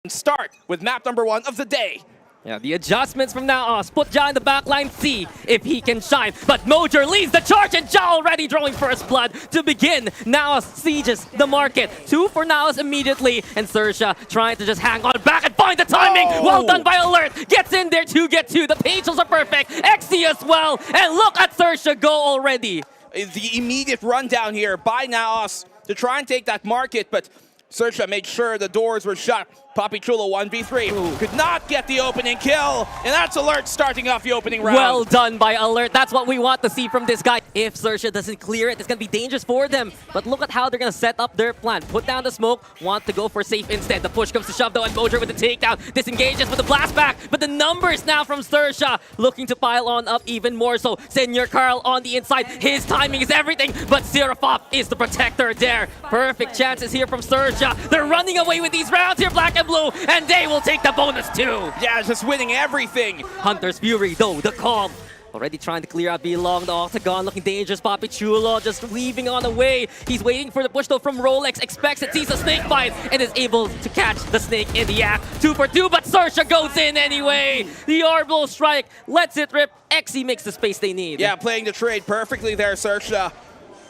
Start with map number 1 of the day. Yeah, the adjustments from NAOS put Ja in the backline, see if he can shine. But Mojer leads the charge, and Ja already drawing first blood to begin. NAOS sieges the market. 2 for NAOS immediately, and XERXIA trying to just hang on back and find the timing. Oh. Well done by Alert. Gets in there to get 2. The Pages are perfect. XE as well, and look at XERXIA go already. The immediate rundown here by NAOS to try and take that market, but XERXIA made sure the doors were shut. PapiChulo 1v3 could not get the opening kill, and that's Alert starting off the opening round. Well done by Alert. That's what we want to see from this guy. If XERXIA doesn't clear it, it's going to be dangerous for them. But look at how they're going to set up their plan. Put down the smoke, want to go for safe instead. The push comes to shove though, and Mojer with the takedown. Disengages with the blast back, but the numbers now from XERXIA looking to pile on up even more so. SenyorCarL on the inside. His timing is everything, but siraphop is the protector there. Perfect chances here from XERXIA. They're running away with these rounds here, Black and Blue, and they will take the bonus too. Yeah, just winning everything. Hunter's Fury though, the calm. Already trying to clear out along the octagon, looking dangerous. PapiChulo just weaving on the way. He's waiting for the push though from Rolex, expects it, sees a snake bite, and is able to catch the snake in the act. 2 for 2, but XERXIA goes in anyway. The orbital strike lets it rip. XE makes the space they need. Yeah, playing the trade perfectly there, XERXIA.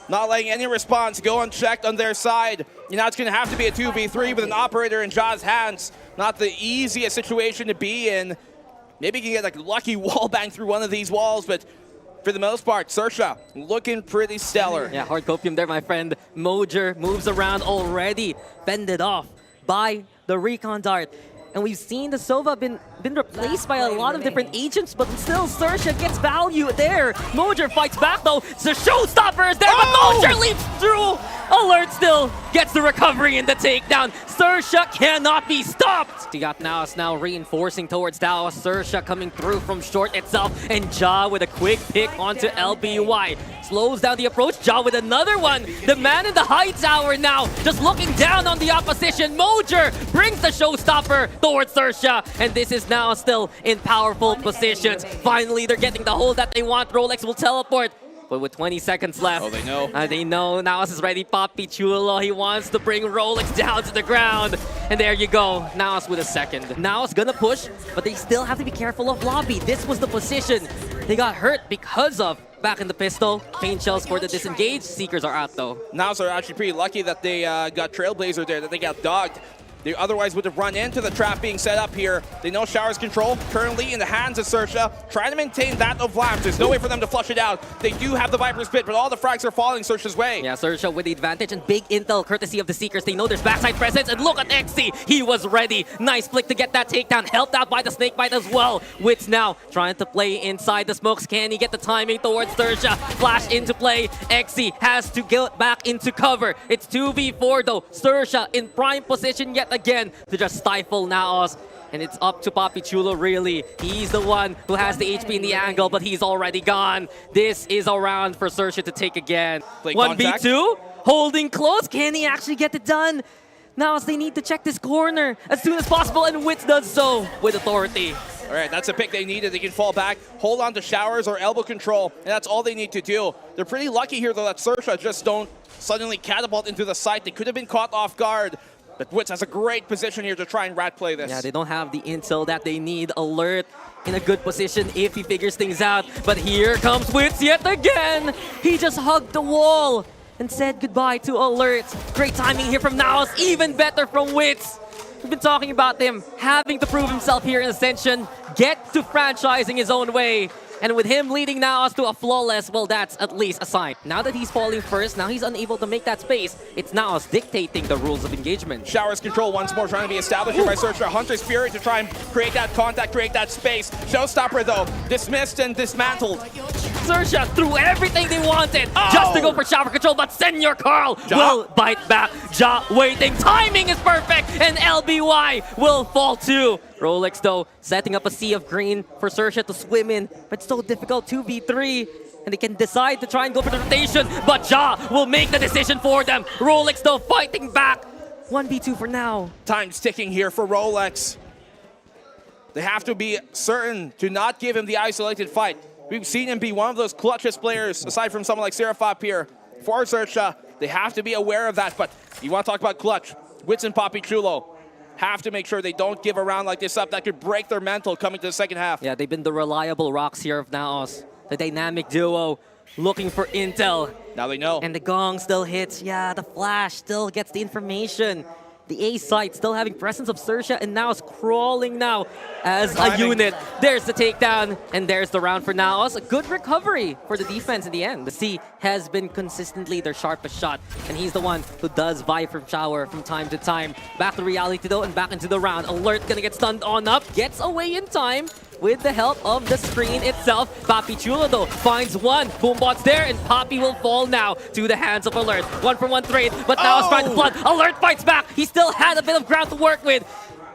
Not letting any response go unchecked on their side. You know, it's going to have to be a 2v3 with an operator in Ja's hands. Not the easiest situation to be in. Maybe you can get like a lucky wall bang through one of these walls, but for the most part, XERXIA looking pretty stellar. Yeah, hard copium there, my friend. Mojer moves around already, fended off by the recon dart. And we've seen the Sova been replaced by a lot of different agents, but still XERXIA gets value there. Mojer fights back though. The showstopper is there, but Mojer leaps through. Alert still gets the recovery and the takedown. XERXIA cannot be stopped. You got NAOS now reinforcing towards NAOS. XERXIA coming through from short itself, and Ja with a quick pick onto LBY. Slows down the approach. Ja with another one. The man in the high tower now just looking down on the opposition. Mojer brings the showstopper towards XERXIA, and this is now still in powerful positions. Finally, they're getting the hold that they want. Rolex will teleport. But with 20 seconds left, oh, they know. They know NAOS is ready. PapiChulo, he wants to bring Rolex down to the ground. And there you go, NAOS with a second. NAOS gonna push, but they still have to be careful of lobby. This was the position they got hurt because of. Back in the pistol, pain shells for the disengaged. Seekers are out though. NAOS are actually pretty lucky that they got Trailblazer there, that they got dogged. They otherwise would have run into the trap being set up here. They know Shower's control currently in the hands of XERXIA, trying to maintain that of Lamps. There's no way for them to flush it out. They do have the Viper's Pit, but all the frags are falling XERXIA's way. Yeah, XERXIA with the advantage and big intel courtesy of the Seekers. They know there's backside presence, and look at XE. He was ready. Nice flick to get that takedown, helped out by the snake bite as well. Witz now trying to play inside the smokes. Can he get the timing towards XERXIA? Flash into play. XE has to get back into cover. It's 2v4 though. XERXIA in prime position yet again to just stifle NAOS. And it's up to PapiChulo, really. He's the one who has the HP in the angle, but he's already gone. This is a round for XERXIA to take again. 1v2, holding close. Can he actually get it done? NAOS, they need to check this corner as soon as possible, and Witz does so with authority. All right, that's a pick they needed. They can fall back, hold on to Showers or elbow control, and that's all they need to do. They're pretty lucky here, though, that XERXIA just don't suddenly catapult into the site. They could have been caught off guard. But Witz has a great position here to try and rat play this. Yeah, they don't have the intel that they need. Alert in a good position if he figures things out. But here comes Witz yet again. He just hugged the wall and said goodbye to Alert. Great timing here from NAOS. Even better from Witz. We've been talking about him having to prove himself here in Ascension. Get to franchising his own way. And with him leading NAOS to a flawless, well, that's at least a sign. Now that he's falling first, now he's unable to make that space. It's NAOS dictating the rules of engagement. Showers control once more, trying to be established here by XERXIA. Hunter's Fury to try and create that contact, create that space. Showstopper, though, dismissed and dismantled. XERXIA threw everything they wanted just to go for shower control, but SenyorCarL will bite back. Ja waiting, timing is perfect, and LBY will fall too. Rolex, though, setting up a sea of green for XERXIA to swim in, but it's so difficult, 2v3. And they can decide to try and go for the rotation, but Ja will make the decision for them. Rolex, though, fighting back. 1v2 for now. Time's ticking here for Rolex. They have to be certain to not give him the isolated fight. We've seen him be one of those clutchest players, aside from someone like siraphop here. For XERXIA, they have to be aware of that, but you want to talk about clutch. Witz and PapiChulo have to make sure they don't give a round like this up. That could break their mental coming to the second half. Yeah, they've been the reliable rocks here of NAOS. The dynamic duo looking for intel. Now they know. And the gong still hits. Yeah, the flash still gets the information. The A site still having presence of XERXIA, and NAOS crawling now as a unit. There's the takedown, and there's the round for NAOS. A good recovery for the defense in the end. The C has been consistently their sharpest shot, and he's the one who does vie from shower from time to time. Back to reality though, and back into the round. Alert gonna get stunned on up, gets away in time with the help of the screen itself. PapiChulo though finds one. Boombot's there, and Papi will fall now to the hands of Alert. 1-for-1 trade, but now it's trying to flood. Alert fights back. He still had a bit of ground to work with.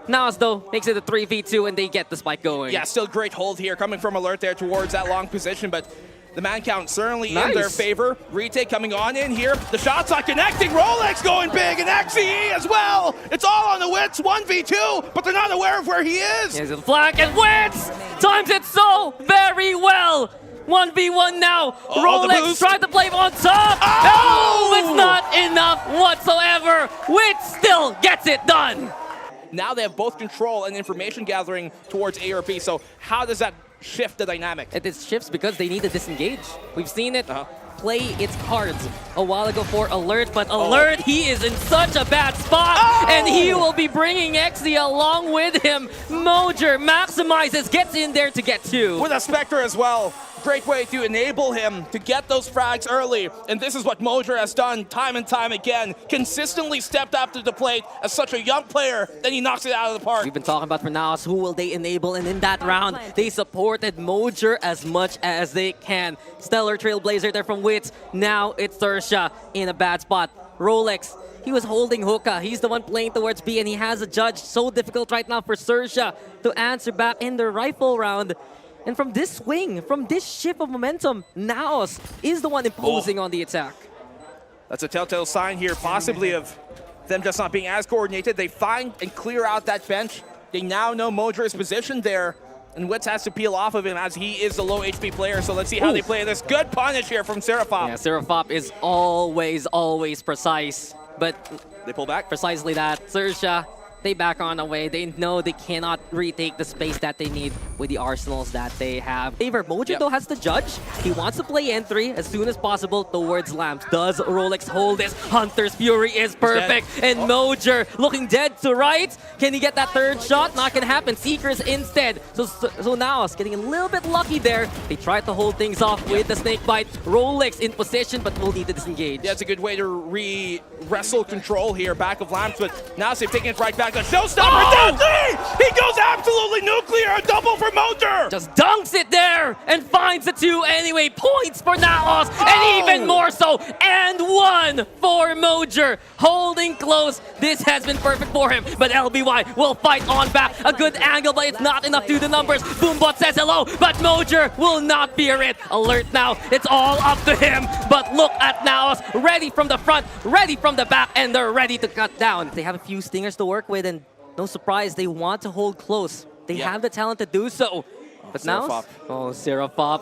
NAOS though makes it a 3v2, and they get the spike going. Yeah, still great hold here coming from Alert there towards that long position, but the man count certainly in their favor. Retake coming on in here. The shots are connecting. Rolex going big, and XE as well. It's all on the witz. 1v2, but they're not aware of where he is. Here's the flank, and witz times it so very well. 1v1 now. Rolex tried to play on top. Oh, it's not enough whatsoever. Witz still gets it done. Now they have both control and information gathering towards A or B. So how does that shift the dynamic? It shifts because they need to disengage. We've seen it play its cards a while ago for Alert, but Alert, he is in such a bad spot, and he will be bringing XE along with him. Mojer maximizes, gets in there to get two. With a Spectre as well. Great way to enable him to get those frags early. And this is what Mojer has done time and time again. Consistently stepped up to the plate as such a young player, then he knocks it out of the park. We've been talking about for NAOS, who will they enable? And in that round, they supported Mojer as much as they can. Stellar Trailblazer there from witz. Now it's XERXIA in a bad spot. Rolex, he was holding hookah. He's the one playing towards B, and he has a judge. So difficult right now for XERXIA to answer back in the rifle round. And from this swing, from this shift of momentum, NAOS is the one imposing on the attack. That's a telltale sign here, possibly of them just not being as coordinated. They find and clear out that bench. They now know Mojer is positioned there, and witz has to peel off of him as he is the low HP player. So let's see how they play this. Good punish here from siraphop. Yeah, siraphop is always precise, but they pull back. Precisely that. XERXIA, they back on away. They know they cannot retake the space that they need with the arsenals that they have. Mojer though has the judge. He wants to play N3 as soon as possible towards lamps. Does Rolex hold this? Hunter's Fury is perfect. And Mojer looking dead to right. Can he get that third shot? Not gonna happen. Seekers instead. So now it's getting a little bit lucky there. They tried to hold things off with the snake bite. Rolex in position, but will need to disengage. Yeah, it's a good way to wrestle control here back of lamps, but now they've taken it right back. The showstopper down three! He goes absolutely nuclear! A double for Mojer! Just dunks it there and finds the two anyway. Points for NAOS, and even more so. And one for Mojer. Holding close. This has been perfect for him, but LBY will fight on back. A good angle, but it's not enough to do the numbers. Boombot says hello, but Mojer will not fear it. Alert now, it's all up to him. But look at NAOS, ready from the front, ready from the back, and they're ready to cut down. They have a few stingers to work with, and no surprise, they want to hold close. They have the talent to do so. But now, siraphop.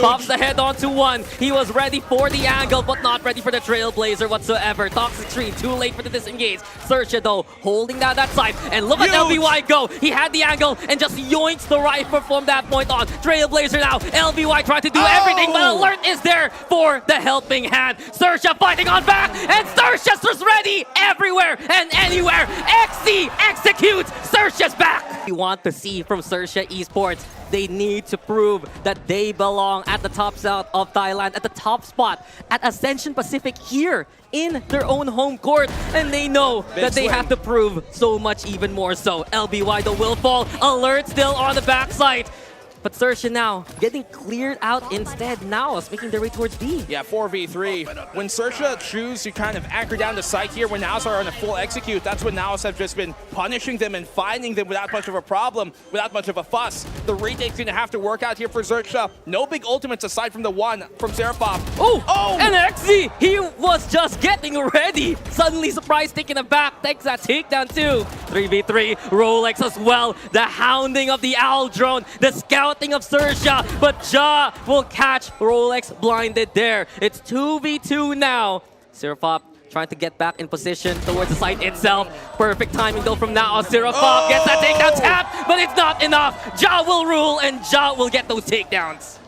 Pops the head onto one. He was ready for the angle, but not ready for the Trailblazer whatsoever. Toxic Tree, too late for the disengage. XERXIA though, holding down that side. And look at LBY go. He had the angle and just yoinks the rifle from that point on. Trailblazer now. LBY trying to do everything, but Alert is there for the helping hand. XERXIA fighting on back, and XERXIA's just ready everywhere and anywhere. XE executes. XERXIA's back. We want to see from XERXIA Esports. They need to prove that they belong at the top south of Thailand, at the top spot, at Ascension Pacific here in their own home court. And they know that they have to prove so much even more so. LBY though will fall. Alert still on the backside. But XERXIA now getting cleared out instead. NAOS making their way towards B. Yeah, 4v3. When XERXIA choose to kind of anchor down the site here, when NAOS are on a full execute, that's when NAOS have just been punishing them and finding them without much of a problem, without much of a fuss. The retake's going to have to work out here for XERXIA. No big ultimates aside from the one from siraphop. And XE, he was just getting ready. Suddenly surprise taking it back. Takes that takedown too. 3v3. Rolex as well. The hounding of the owl drone. The scouting of XERXIA, but Ja will catch Rolex blinded there. It's 2v2 now. siraphop trying to get back in position towards the site itself. Perfect timing though from now. siraphop gets that takedown tap, but it's not enough. Ja will rule, and Ja will get those takedowns.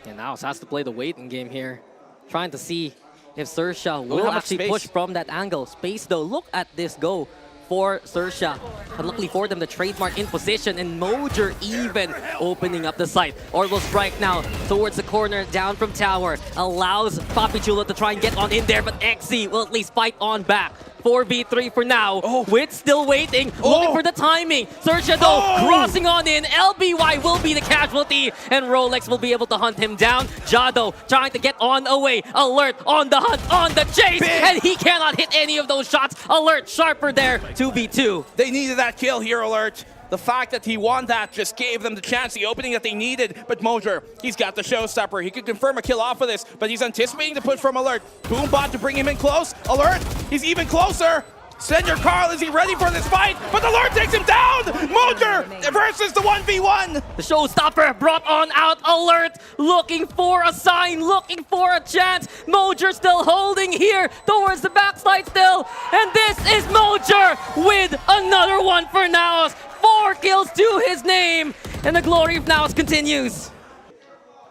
And NAOS has to play the waiting game here, trying to see if XERXIA will actually push from that angle. Space though, look at this go for XERXIA. But luckily for them, the trademark in position, and Mojer even opening up the site. Orbital strike now towards the corner, down from tower. Allows PapiChulo to try and get on in there, but XE will at least fight on back. 4v3 for now. Witz still waiting, looking for the timing. XERXIA though, crossing on in. LBY will be the casualty, and ROLEX will be able to hunt him down. Ja though, trying to get on away. Alert on the hunt, on the chase, and he cannot hit any of those shots. Alert sharper there, 2v2. They needed that kill here, Alert. The fact that he won that just gave them the chance, the opening that they needed. But Mojer, he's got the showstopper. He could confirm a kill off of this, but he's anticipating the push from Alert. Boombot to bring him in close. Alert, he's even closer. SenyorCarL, is he ready for this fight? But Alert takes him down! Mojer versus the 1v1! The showstopper brought on out. Alert looking for a sign, looking for a chance. Mojer still holding here towards the backside still. And this is Mojer with another one for NAOS. 4 kills to his name, and the glory of NAOS continues.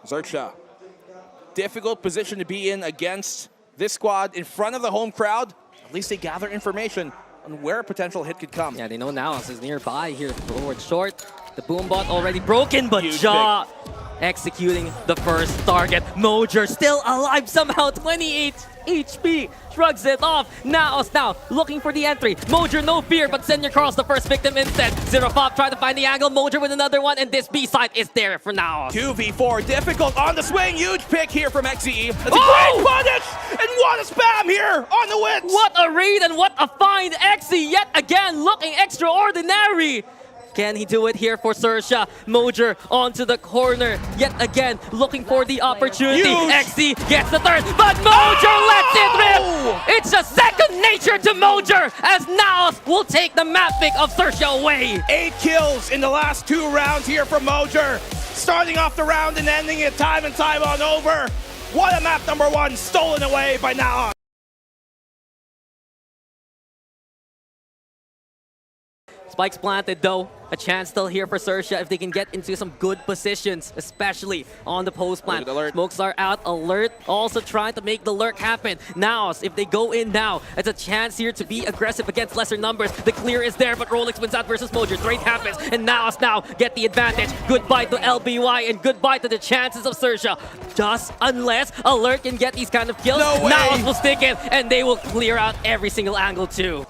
XERXIA, difficult position to be in against this squad in front of the home crowd. At least they gather information on where a potential hit could come. Yeah, they know NAOS is nearby here towards short. The boombot already broken, but Huge Ja executing the first target. Mojer still alive somehow, 28 HP, shrugs it off. NAOS now looking for the entry. Mojer no fear, but SenyorCarL's the first victim instead. siraphop trying to find the angle. Mojer with another one, and this B side is there for NAOS. 2v4, difficult on the swing. Huge pick here from XE. That's a great punish, and what a spam here on the witz. What a read and what a find. XE yet again looking extraordinary. Can he do it here for XERXIA? Mojer onto the corner, yet again looking for the opportunity. XE gets the third, but Mojer lets it rip! It's a second nature to Mojer, as NAOS will take the map pick of XERXIA away. 8 kills in the last 2 rounds here from Mojer. Starting off the round and ending it time and time on over. What a map #1 stolen away by NAOS. Spikes planted though. A chance still here for XERXIA if they can get into some good positions, especially on the post plant. Smokes are out. Alert also trying to make the lurk happen. NAOS, if they go in now, it's a chance here to be aggressive against lesser numbers. The clear is there, but ROLEX wins out versus Mojer. Trade happens, and NAOS now get the advantage. Goodbye to LBY, and goodbye to the chances of XERXIA. Just unless Alert can get these kind of kills, NAOS will stick it, and they will clear out every single angle too.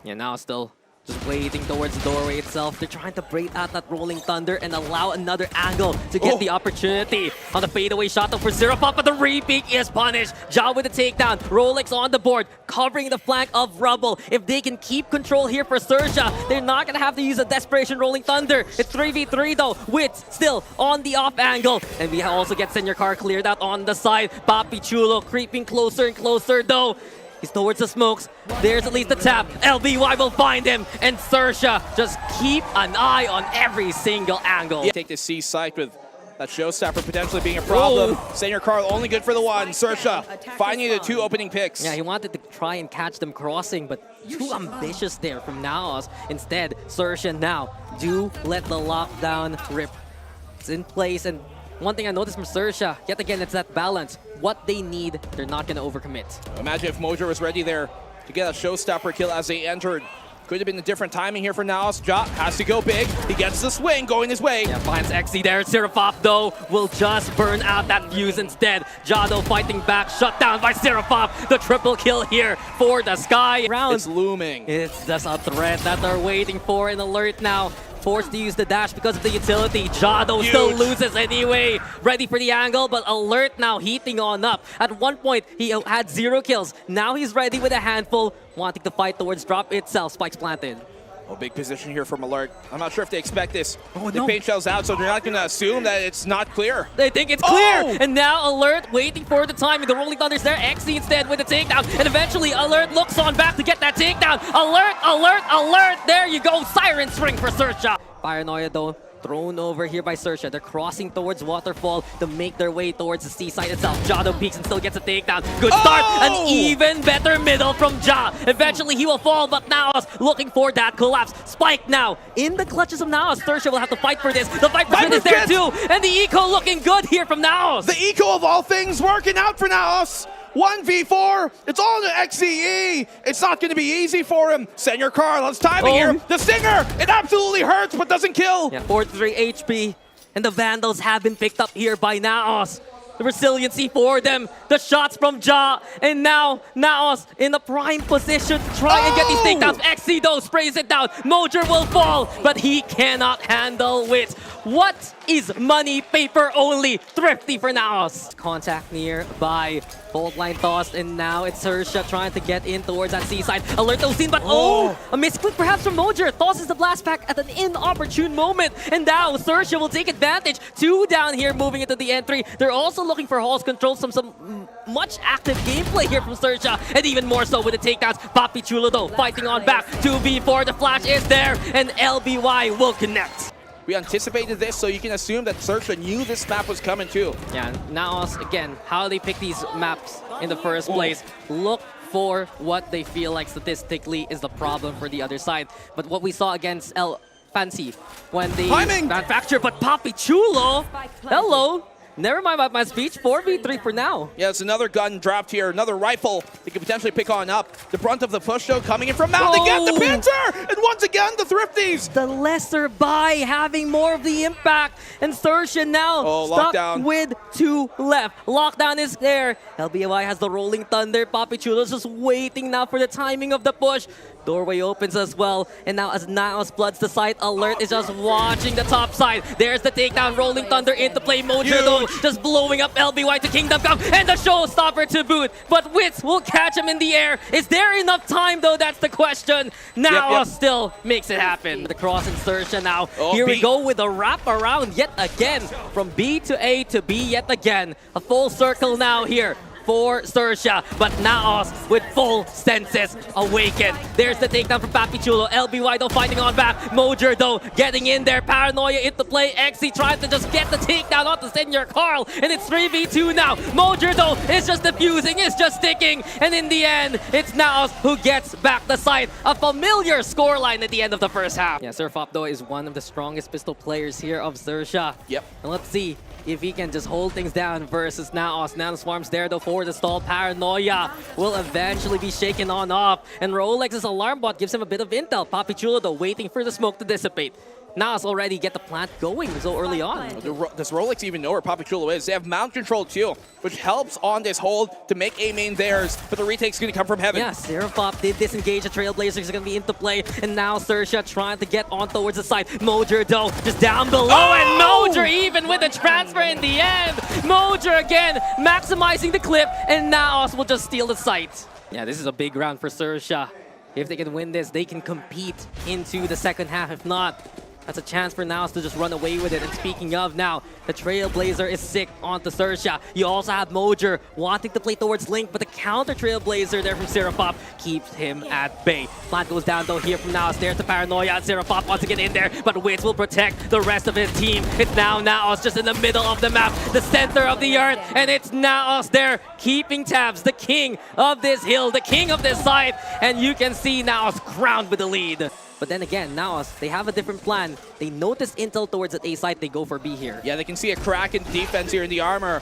Yeah, NAOS still just waiting towards the doorway itself. They're trying to break out that rolling thunder and allow another angle to get the opportunity. On the fadeaway shot though for siraphop, but the repeat is punished. Ja with the takedown. ROLEX on the board, covering the flank of Rubble. If they can keep control here for XERXIA, they're not going to have to use a desperation rolling thunder. It's 3v3 though. Witz still on the off angle. And we also get SenyorCarL cleared out on the side. PapiChulo creeping closer and closer though. He's towards the smokes. There's at least the tap. LBY will find him. And XERXIA just keep an eye on every single angle. Take this C site with that showstopper potentially being a problem. SenyorCarL only good for the one. XERXIA finding the 2 opening picks. Yeah, he wanted to try and catch them crossing, but too ambitious there from NAOS. Instead, XERXIA now do let the lockdown rip. It's in place, and one thing I noticed from XERXIA, yet again, it's that balance. What they need, they're not going to overcommit. Imagine if Mojer was ready there to get a showstopper kill as they entered. Could have been a different timing here for NAOS. Ja has to go big. He gets the swing going his way. Yeah, finds XE there. siraphop, though, will just burn out that fuse instead. Ja, though, fighting back. Shut down by siraphop. The triple kill here for the Sky. It's looming. It's just a threat that they're waiting for. An Alert now. Forced to use the dash because of the utility. Ja, though, still loses anyway. Ready for the angle, but Alert now heating on up. At one point, he had 0 kills. Now he's ready with a handful, wanting to fight towards drop itself. Spikes planted. Oh, big position here from Alert. I'm not sure if they expect this. The paint shell's out, so they're not going to assume that it's not clear. They think it's clear. And now Alert waiting for the timing. The rolling thunder's there. XE instead with the takedown. And eventually Alert looks on back to get that takedown. Alert, Alert, Alert. There you go. Siren string for XERXIA. Paranoia though, thrown over here by XERXIA. They're crossing towards Waterfall to make their way towards the seaside itself. Jado peeks and still gets a takedown. Good start. An even better middle from Ja. Eventually he will fall, but NAOS looking for that collapse. Spike now in the clutches of NAOS. XERXIA will have to fight for this. The fight for is there too. And the eco looking good here from NAOS. The eco of all things working out for NAOS. 1v4, it's all in the XCE. It's not going to be easy for him. SenyorCarL has timing here. The Stinger, it absolutely hurts but doesn't kill. Yeah, 43 HP. And the Vandals have been picked up here by NAOS. The resiliency for them, the shots from Ja, and now NAOS in the prime position to try and get these takedowns. XC though sprays it down. Mojer will fall, but he cannot handle witz. What is money paper only? Thrifty for NAOS. Contact nearby. Fault line tossed, and now it's XERXIA trying to get in towards that seaside. Alert those seen, but a misclick perhaps from Mojer. Tosses the blast pack at an inopportune moment, and now XERXIA will take advantage. 2 down here moving into the entry. They're also looking for Hall's control, some much active gameplay here from XERXIA, and even more so with the takedowns. PapiChulo though fighting on back. 2v4, the flash is there, and LBY will connect. We anticipated this, so you can assume that XERXIA knew this map was coming too. Yeah, NAOS, again, how they pick these maps in the first place. Look for what they feel like statistically is the problem for the other side. But what we saw against Fancy when they manufacture, but PapiChulo, hello. Never mind about my speech. 4v3 for now. Yeah, it's another gun dropped here. Another rifle they could potentially pick on up. The brunt of the push, though, coming in from Mount again. The Pincer! And once again, the Thrifties. The lesser buy having more of the impact. And XERXIA now stuck with 2 left. Lockdown is there. LBY has the rolling thunder. PapiChulo's just waiting now for the timing of the push. Doorway opens as well. And now as NAOS floods the site, Alert is just watching the top side. There's the takedown. Rolling thunder into play. Mojer though just blowing up LBY to Kingdom Come, and the showstopper to boot. But witz will catch him in the air. Is there enough time though? That's the question. NAOS still makes it happen. The cross in XERXIA now. Here we go with a wrap around yet again. From B to A to B yet again. A full circle now here for XERXIA, but NAOS with full senses awakened. There's the takedown from PapiChulo. LBY though fighting on back. Mojer though getting in there. Paranoia into play. XC trying to just get the takedown onto SenyorCarL, and it's 3v2 now. Mojer though is just defusing, is just sticking, and in the end, it's NAOS who gets back the site. A familiar scoreline at the end of the first half. Yeah, siraphop though is one of the strongest pistol players here of XERXIA. Yep. And let's see if he can just hold things down versus NAOS. Nanoswarm's there though for the stall. Paranoia will eventually be shaken on off. And ROLEX's alarm bot gives him a bit of intel. PapiChulo though waiting for the smoke to dissipate. NAOS already get the plant going so early on. Does ROLEX even know where PapiChulo is? They have mount control too, which helps on this hold to make A main theirs, but the retake's going to come from heaven. Yeah, siraphop did disengage. The Trailblazers are going to be into play, and now XERXIA trying to get on towards the side. Mojer though just down below, and Mojer even with the transfer in the end. Mojer again maximizing the clip, and NAOS will just steal the site. Yeah, this is a big round for XERXIA. If they can win this, they can compete into the second half. If not, that's a chance for NAOS to just run away with it. And speaking of now, the Trailblazer is sick onto XERXIA. You also have Mojer wanting to play towards Link, but the counter Trailblazer there from siraphop keeps him at bay. Plant goes down though here from NAOS. There's the Paranoia, and siraphop wants to get in there, but witz will protect the rest of his team. It's now NAOS just in the middle of the map, the center of the earth, and it's NAOS there keeping tabs, the king of this hill, the king of this side, and you can see NAOS crowned with the lead. But then again, NAOS, they have a different plan. They notice intel towards the A site, they go for B here. Yeah, they can see a crack in defense here in the armor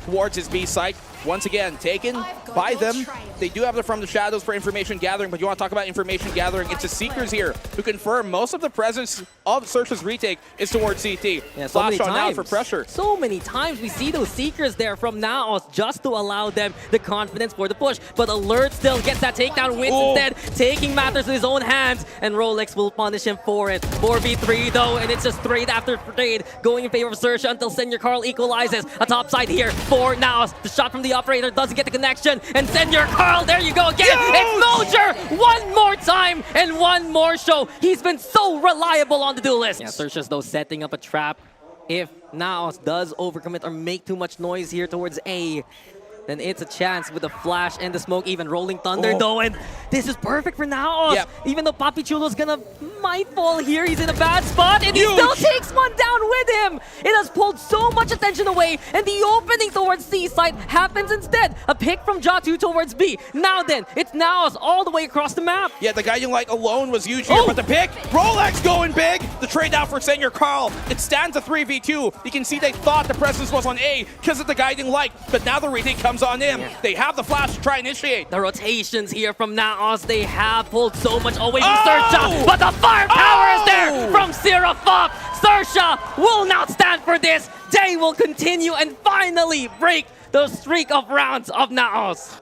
towards his B site. Once again, taken by them. They do have the From the Shadows for information gathering, but you want to talk about information gathering, it's the Seekers here who confirm most of the presence of XERXIA's retake is towards CT. Yeah, so Flash on now for pressure. So many times we see those Seekers there from NAOS just to allow them the confidence for the push, but Alert still gets that takedown win instead, taking matters in his own hands, and ROLEX will punish him for it. 4v3 though, and it's just trade after trade going in favor of XERXIA until SenyorCarL equalizes. A top side here for NAOS. The shot from the operator doesn't get the connection, and SenyorCarL, there you go again. It's Mojer one more time and one more show. He's been so reliable on the duelist. Yeah, XERXIA's though setting up a trap. If NAOS does overcommit or make too much noise here towards A, then it's a chance with the flash and the smoke, even rolling thunder though, and this is perfect for NAOS. Yep. Even though PapiChulo's might fall here, he's in a bad spot, and he still takes one down with him. It has pulled so much attention away, and the opening towards C side happens instead. A pick from Jatu towards B. Now then, it's NAOS all the way across the map. Yeah, the Guiding Light alone was huge here, but the pick, ROLEX going big. The trade now for SenyorCarL. It stands a 3v2. You can see they thought the presence was on A because of the Guiding Light, but now the retake comes on in. Yeah. They have the flash to try and initiate. The rotations here from NAOS, they have pulled so much away from SirXia, but the firepower is there from siraphop. SirXia will not stand for this. They will continue and finally break the streak of rounds of NAOS.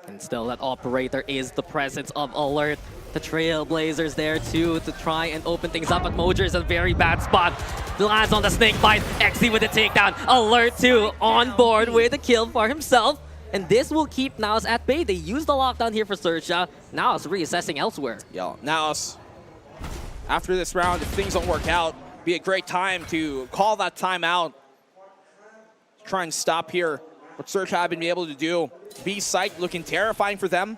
And still, that operator is the presence of Alert. The Trailblazers there too to try and open things up, but Mojer is a very bad spot. Lands on the snake bite. XE with the takedown. Alert too on board with a kill for himself. And this will keep NAOS at bay. They used the lockdown here for SirXia. NAOS reassessing elsewhere. Yo, NAOS, after this round, if things don't work out, be a great time to call that timeout. Try and stop here what SirXia have been able to do. B site looking terrifying for them.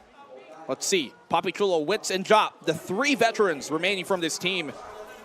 Let's see. PapiChulo, Witz, and Jop, the 3 veterans remaining from this team.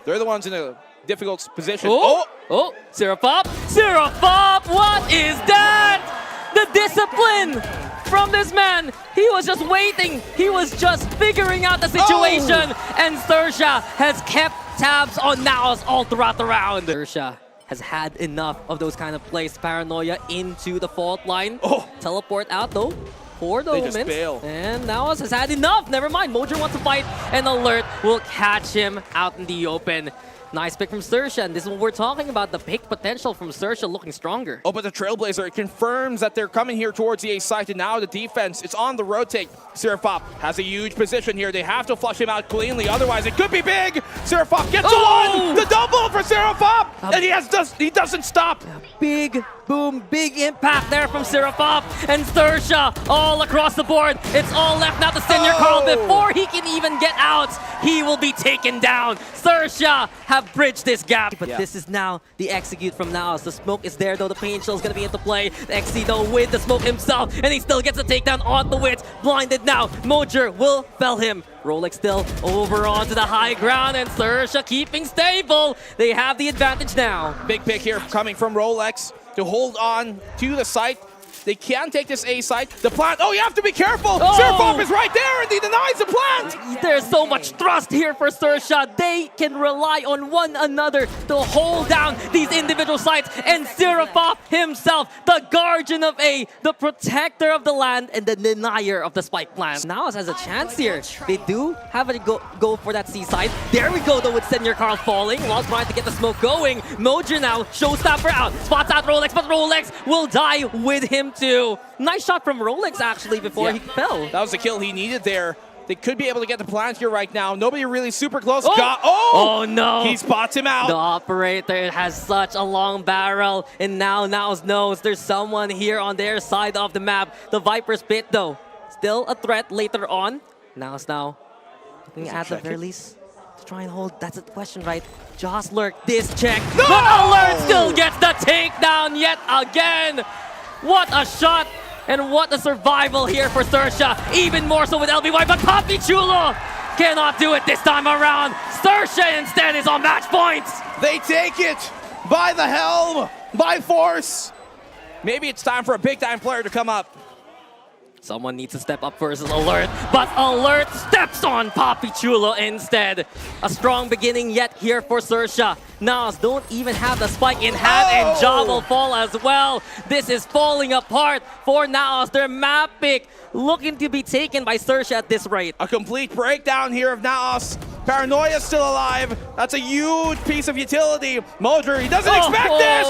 They're the ones in a difficult position. Oh, siraphop. Siraphop, what is that? The discipline from this man. He was just waiting. He was just figuring out the situation. And SirXia has kept tabs on NAOS all throughout the round. SirXia has had enough of those kind of plays. Paranoia into the fault line. Teleport out though. For the moments. Just bail. And NAOS has had enough. Never mind. Mojer wants to fight, and Alert will catch him out in the open. Nice pick from SirXia, and this is what we're talking about. The pick potential from SirXia looking stronger. Oh, but the Trailblazer, it confirms that they're coming here towards the A side, and now the defense, it's on the rotate. siraphop has a huge position here. They have to flush him out cleanly, otherwise it could be big. siraphop gets the one! The double for siraphop! And he doesn't stop. Big boom, big impact there from siraphop, and SirXia all across the board. It's all left now to SenyorCarL. Before he can even get out, he will be taken down. SirXia have bridged this gap. But this is now the execute from NAOS. The smoke is there though. The pain chill is going to be into play. XE though with the smoke himself, and he still gets a takedown on the witz. Blinded now. Mojer will fell him. ROLEX still over onto the high ground, and SirXia keeping stable. They have the advantage now. Big pick here coming from ROLEX to hold on to the site. They can take this A site. The plant, you have to be careful! siraphop is right there, and he denies the plant! There's so much thrust here for SirXia. They can rely on one another to hold down these individual sites. And siraphop himself, the guardian of A, the protector of the land, and the denier of the spike plant. NAOS has a chance here. They do have a go for that C side. There we go though with SenyorCarL falling while trying to get the smoke going. Mojer now, showstopper out. Spots out ROLEX, but ROLEX will die with him too. Nice shot from ROLEX actually before he fell. That was the kill he needed there. They could be able to get the plant here right now. Nobody really super close. Oh no! He spots him out. The operator has such a long barrel, and now NAOS knows there's someone here on their side of the map. The Viper's Pit though, still a threat later on. NAOS now looking at the very least to try and hold. That's the question, right? Just lurk this check, but Alert still gets the takedown yet again. What a shot, and what a survival here for SirXia. Even more so with LBY, but PapiChulo cannot do it this time around. SirXia instead is on match points. They take it by the helm, by force. Maybe it's time for a big-time player to come up. Someone needs to step up versus Alert, but Alert steps on PapiChulo instead. A strong beginning yet here for SirXia. NAOS don't even have the spike in hand, and Jaw will fall as well. This is falling apart for NAOS. Their map pick looking to be taken by SirXia at this rate. A complete breakdown here of NAOS. Paranoia still alive. That's a huge piece of utility. Mojer, he doesn't expect this!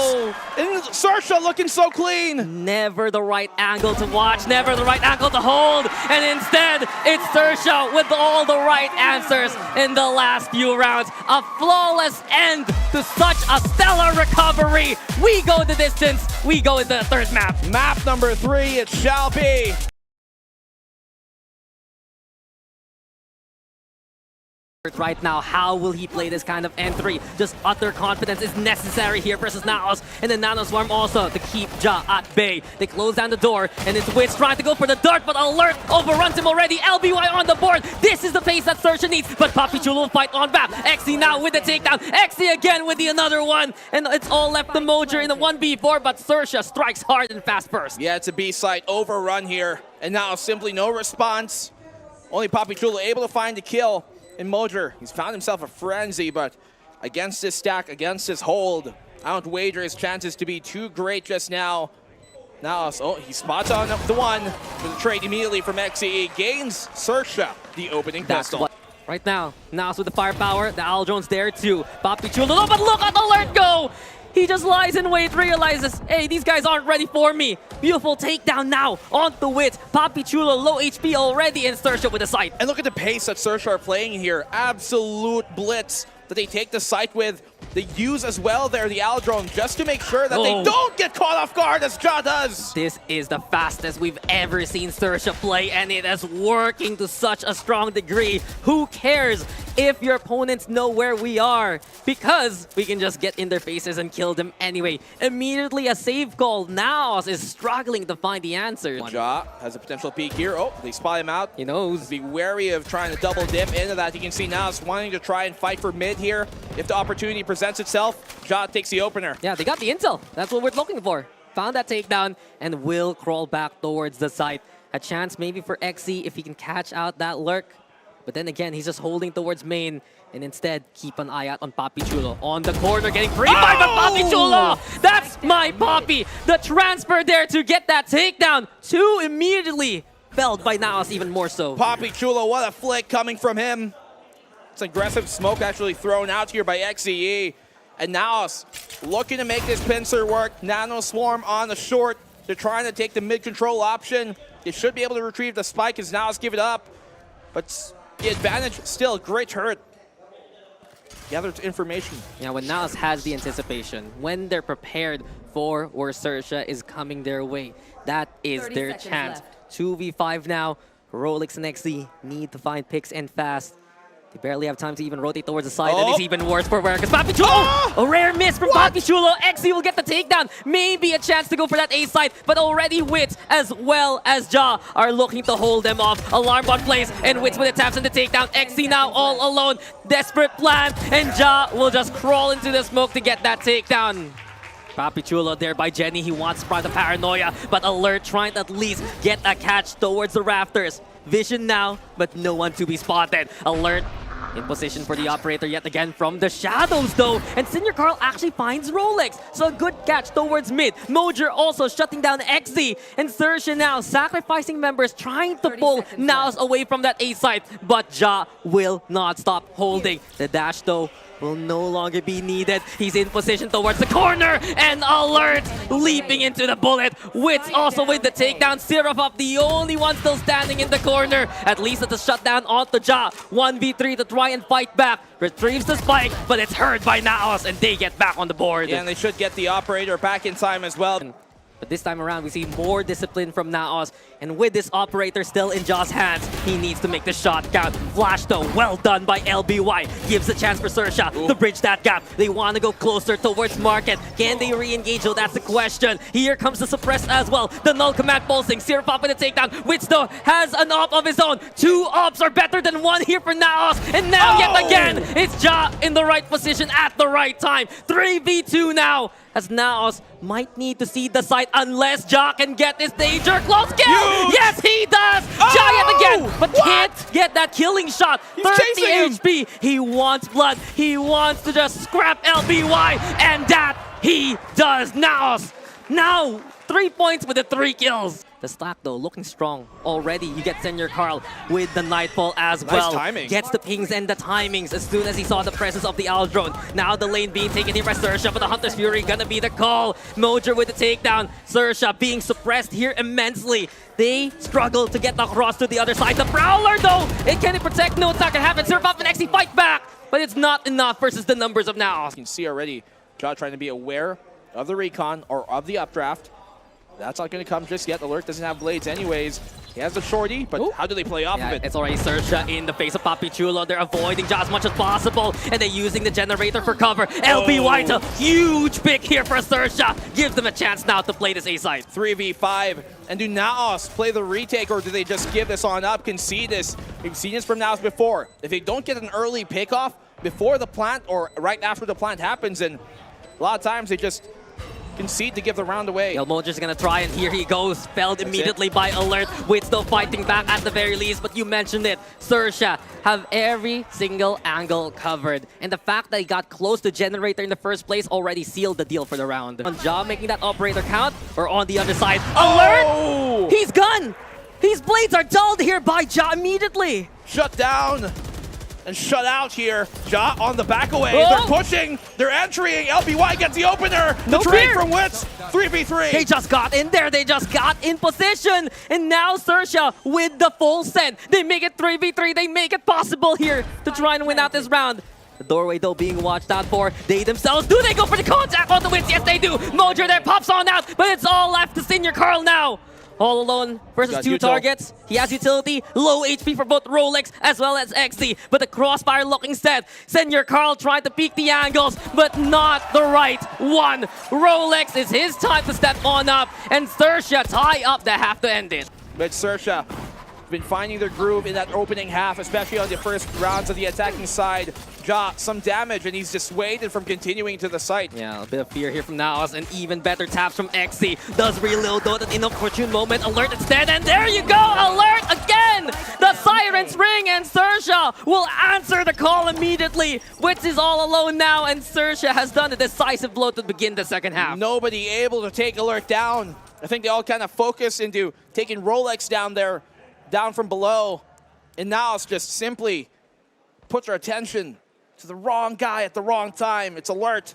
And SirXia looking so clean. Never the right angle to watch, never the right angle to hold. And instead, it's SirXia with all the right answers in the last few rounds. A flawless end to such a stellar recovery. We go the distance. We go into the third map. Map number 3, it shall be. right now. How will he play this kind of entry? Just utter confidence is necessary here versus NAOS. And then Nanoswarm also to keep Ja at bay. They close down the door, and it's Witz trying to go for the dart, but Alert overruns him already. LBY on the board. This is the pace that SeyorCarL needs, but PapiChulo will fight on back. XE now with the takedown. XE again with the another one, and it's all left to Mojer in the 1v4, but SeyorCarL strikes hard and fast first. Yeah, it's a B-site overrun here, and now simply no response. Only PapiChulo able to find the kill. And Mojer, he's found himself a frenzy, but against his stack, against his hold, I don't wager his chances to be too great just now. Now, he spots on the one for the trade immediately from XE, gains SeyorCarL the opening pistol. Right now, NAOS with the firepower, the Aldron's there too. PapiChulo, no, but look at Alert go! He just lies in wait, realizes, hey, these guys aren't ready for me. Beautiful takedown now onto Witz. PapiChulo low HP already, and SeyorCarL with the sight. And look at the pace that SeyorCarL are playing here. Absolute blitz that they take the site with. They use as well there the Aldron just to make sure that they don't get caught off guard as Ja does. This is the fastest we've ever seen SeyorCarL play, and it is working to such a strong degree. Who cares if your opponents know where we are? Because we can just get in their faces and kill them anyway. Immediately a save call. NAOS is struggling to find the answer. Ja has a potential peek here. Oh, they spot him out. He knows. Be wary of trying to double dip into that. You can see NAOS wanting to try and fight for mid here. If the opportunity presents itself, Ja takes the opener. Yeah, they got the intel. That's what we're looking for. Found that takedown and will crawl back towards the site. A chance maybe for XE if he can catch out that lurk. But then again, he's just holding towards main, and instead keep an eye out on PapiChulo. On the corner, getting free by PapiChulo! That's my Papi! The transfer there to get that takedown. Two immediately felled by NAOS even more so. PapiChulo, what a flick coming from him. It's aggressive smoke actually thrown out here by XE. And NAOS looking to make this pincer work. Nanoswarm on the short. They're trying to take the mid-control option. They should be able to retrieve the spike as NAOS give it up. But the advantage still, great turret. Gathered information. Yeah, when NAOS has the anticipation, when they're prepared for where SeyorCarL is coming their way, that is their chance. 2v5 now. ROLEX and XE need to find picks and fast. They barely have time to even rotate towards the side, and it's even worse for Where, because PapiChulo! A rare miss from PapiChulo. XE will get the takedown. Maybe a chance to go for that A side, but already Witz as well as Ja are looking to hold them off. Alarm bot plays, and Witz with the taps and the takedown. XE now all alone. Desperate plan, and Ja will just crawl into the smoke to get that takedown. PapiChulo there by Jenny. He wants to spread the paranoia, but Alert trying to at least get a catch towards the rafters. Vision now, but no one to be spotted. Alert in position for the operator yet again from the shadows though, and SenyorCarL actually finds ROLEX, so a good catch towards mid. Mojer also shutting down XE, and SeyorCarL now sacrificing members, trying to pull NAOS away from that A side, but Ja will not stop holding. The dash though will no longer be needed. He's in position towards the corner, and Alert leaping into the bullet. Witz also with the takedown. Siraphop the only one still standing in the corner. At least it's a shutdown onto Ja. 1v3 to try and fight back. Retrieves the spike, but it's heard by NAOS, and they get back on the board. Yeah, and they should get the operator back in time as well. But this time around, we see more discipline from NAOS. And with this operator still in Ja's hands, he needs to make the shot count. Flash though, well done by LBY. Gives a chance for SeyorCarL to bridge that gap. They want to go closer towards market. Can they re-engage? Well, that's the question. Here comes the suppress as well. The null command pulsing. Siraphop in the takedown. Witz though has an op of his own. Two ops are better than one here for NAOS. And now yet again, it's Ja in the right position at the right time. 3v2 now, as NAOS might need to see the site unless Ja can get this danger. Close kill! Yes, he does! Ja yet again, but can't get that killing shot. 30 HP. He wants blood. He wants to just scrap LBY, and that he does. NAOS now 3 points with the 3 kills. The stack though looking strong already. You get SenyorCarL with the Nightfall as well. Nice timing. Gets the pings and the timings as soon as he saw the presence of the Aldron. Now the lane being taken here by SeyorCarL, but the Hunter's Fury gonna be the call. Mojer with the takedown. SeyorCarL being suppressed here immensely. They struggle to get across to the other side. The Prowler though, it can't protect. No, it's not gonna happen. Siraphop and XE fight back, but it's not enough versus the numbers of NAOS. You can see already Ja trying to be aware of the recon or of the updraft. That's not going to come just yet. Alert doesn't have blades anyways. He has the shorty, but how do they play off of it? It's already XERXIA in the face of PapiChulo. They're avoiding Ja as much as possible, and they're using the generator for cover. LBY, it's a huge pick here for XERXIA. Gives them a chance now to play this A side. 3v5. And do NAOS play the retake, or do they just give this on up, concede this? We've seen this from NAOS before. If they don't get an early pickoff before the plant or right after the plant happens, and a lot of times they just concede to give the round away. Mojer's gonna try, and here he goes. Felled immediately by Alert. Witz still fighting back at the very least, but you mentioned it. XERXIA have every single angle covered. And the fact that he got close to Generator in the first place already sealed the deal for the round. On Ja making that operator count, or on the other side, Alert! He's gone! These blades are dulled here by Ja immediately. Shut down and shut out here. Ja on the back away. They're pushing. They're entering. LBY gets the opener. The trade from Witz. 3v3. They just got in there. They just got in position. And now XERXIA with the full send. They make it 3v3. They make it possible here to try and win out this round. The doorway, though, being watched out for. They themselves, do they go for the contact on the Witz? Yes, they do. Mojer there pops on out, but it's all left to SenyorCarL now. All alone versus two targets. He has utility, low HP for both Rolex as well as XE, but the crossfire look instead. SenyorCarL trying to peek the angles, but not the right one. Rolex is his time to step on up, and XERXIA tie up. They have to end it. But XERXIA been finding their groove in that opening half, especially on the first rounds of the attacking side. Ja, some damage, and he's dissuaded from continuing to the site. Yeah, a bit of fear here from NAOS, and even better taps from XE. Does reload, though, an inopportune moment. Alert instead, and there you go! Alert again! The sirens ring, and XERXIA will answer the call immediately. Witz is all alone now, and XERXIA has done a decisive blow to begin the second half. Nobody able to take Alert down. I think they all kind of focus into taking Rolex down there, down from below, and NAOS just simply puts our attention to the wrong guy at the wrong time. It's Alert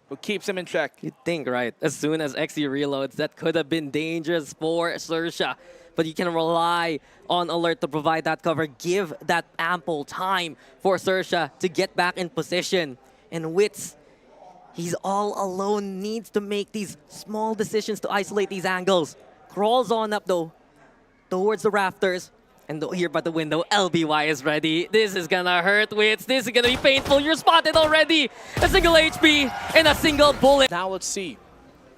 who keeps him in check. You'd think, right? As soon as XE reloads, that could have been dangerous for XERXIA. But you can rely on Alert to provide that cover, give that ample time for XERXIA to get back in position. And Witz, he's all alone, needs to make these small decisions to isolate these angles. Crawls on up, though, towards the rafters. And here by the window, LBY is ready. This is gonna hurt, Witz. This is gonna be painful. You're spotted already. A single HP and a single bullet. Now let's see.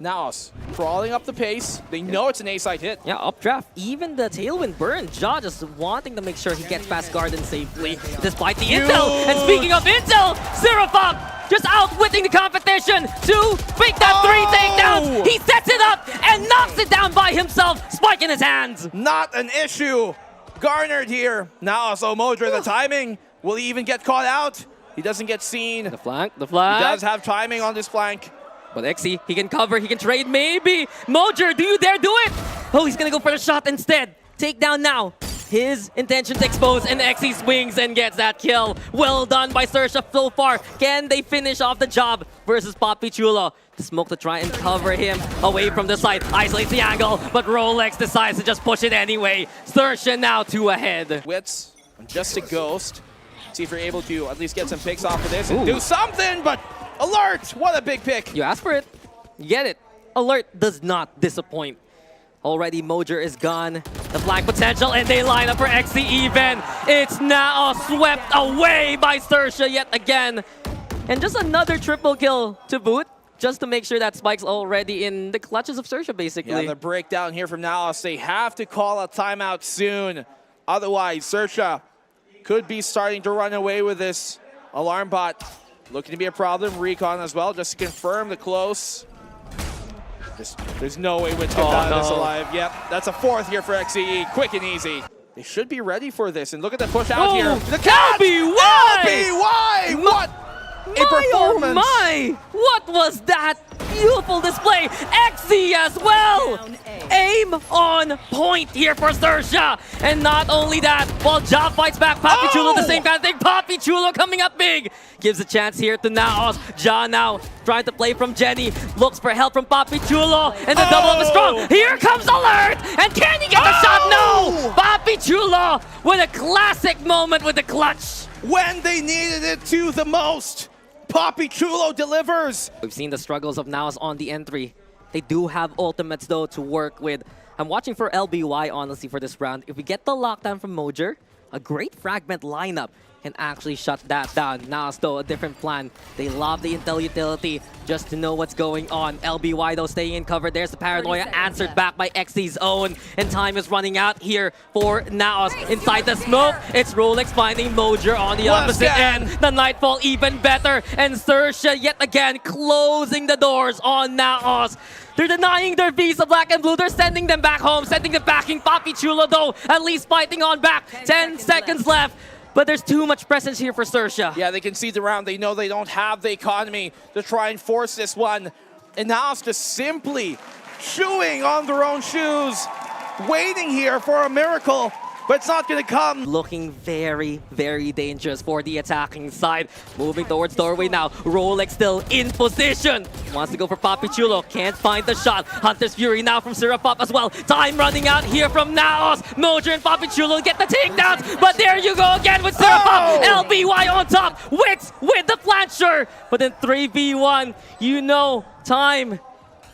NAOS crawling up the pace. They know it's an A-side hit. Yeah, updraft. Even the Tailwind burn. Ja just wanting to make sure he gets past Garden safely, despite the intel. And speaking of intel, siraphop just outwitting the competition to pick that 3 takedowns. He sets it up and knocks it down by himself. Spike in his hands. Not an issue garnered here. Now, so Mojer, the timing. Will he even get caught out? He doesn't get seen. The flank, the flank. He does have timing on this flank. But XE, he can cover, he can trade, maybe. Mojer, do you dare do it? Oh, he's gonna go for the shot instead. Take down now. His intentions exposed, and XE swings and gets that kill. Well done by XERXIA so far. Can they finish off the job versus PapiChulo? The smoke to try and cover him away from the side. Isolates the angle, but Rolex decides to just push it anyway. XERXIA now 2 ahead. Witz, just a ghost. See if you're able to at least get some picks off of this and do something, but Alert! What a big pick. You ask for it, you get it. Alert does not disappoint. Already Mojer is gone. The flank potential, and they line up for XE even. It's now swept away by XERXIA yet again. And just another triple kill to boot, just to make sure that Spike's already in the clutches of XERXIA, basically. Yeah, the breakdown here from NAOS. They have to call a timeout soon. Otherwise, XERXIA could be starting to run away with this. Alarm bot looking to be a problem. Recon as well, just to confirm the close. There's no way Witz gets out of this alive. Yep, that's a 4th here for XE. Quick and easy. They should be ready for this. And look at the push out here. The catch! LBY! LBY! What a performance! Oh my! What was that? Beautiful display. XE as well. Aim on point here for XERXIA. And not only that, while Ja fights back, PapiChulo, the same kind of thing. PapiChulo coming up big. Gives a chance here to NAOS. Ja now trying to play from Jenny. Looks for help from PapiChulo. And the double up is strong. Here comes Alert. And can he get the shot? No! PapiChulo with a classic moment with the clutch. When they needed it to the most, PapiChulo delivers. We've seen the struggles of NAOS on the N3. They do have ultimates, though, to work with. I'm watching for LBY, honestly, for this round. If we get the lockdown from Mojer, a great fragment lineup can actually shut that down. NAOS, though, a different plan. They love the intel utility just to know what's going on. LBY, though, staying in cover. There's the paranoia answered back by XE's own. And time is running out here for NAOS. Inside the smoke, it's ROLEX finding Mojer on the opposite end. The Nightfall even better. And XERXIA yet again closing the doors on NAOS. They're denying their visa, black and blue. They're sending them back home, sending them backing. PapiChulo, though, at least fighting on back. 10 seconds left. But there's too much presence here for XERXIA. Yeah, they can see the round. They know they don't have the economy to try and force this one. And now it's just simply chewing on their own shoes, waiting here for a miracle, but it's not going to come. Looking very, very dangerous for the attacking side. Moving towards doorway now. ROLEX still in position. Wants to go for PapiChulo. Can't find the shot. Hunter's Fury now from siraphop as well. Time running out here from NAOS. Mojer and PapiChulo get the takedowns. But there you go again with siraphop. LBY on top. Witz with the flancher. But in 3v1, you know, time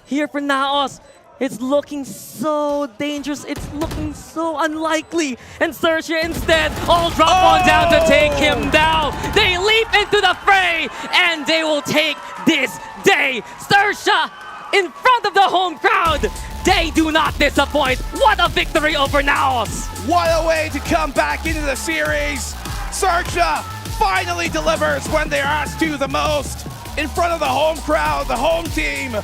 here for NAOS. It's looking so dangerous. It's looking so unlikely. And XERXIA instead all drop on down to take him down. They leap into the fray and they will take this day. XERXIA in front of the home crowd. They do not disappoint. What a victory over NAOS. What a way to come back into the series. XERXIA finally delivers when they're asked to the most. In front of the home crowd, the home team.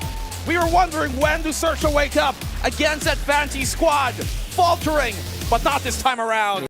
We were wondering, when do XERXIA wake up against that fancy squad? Faltering, but not this time around.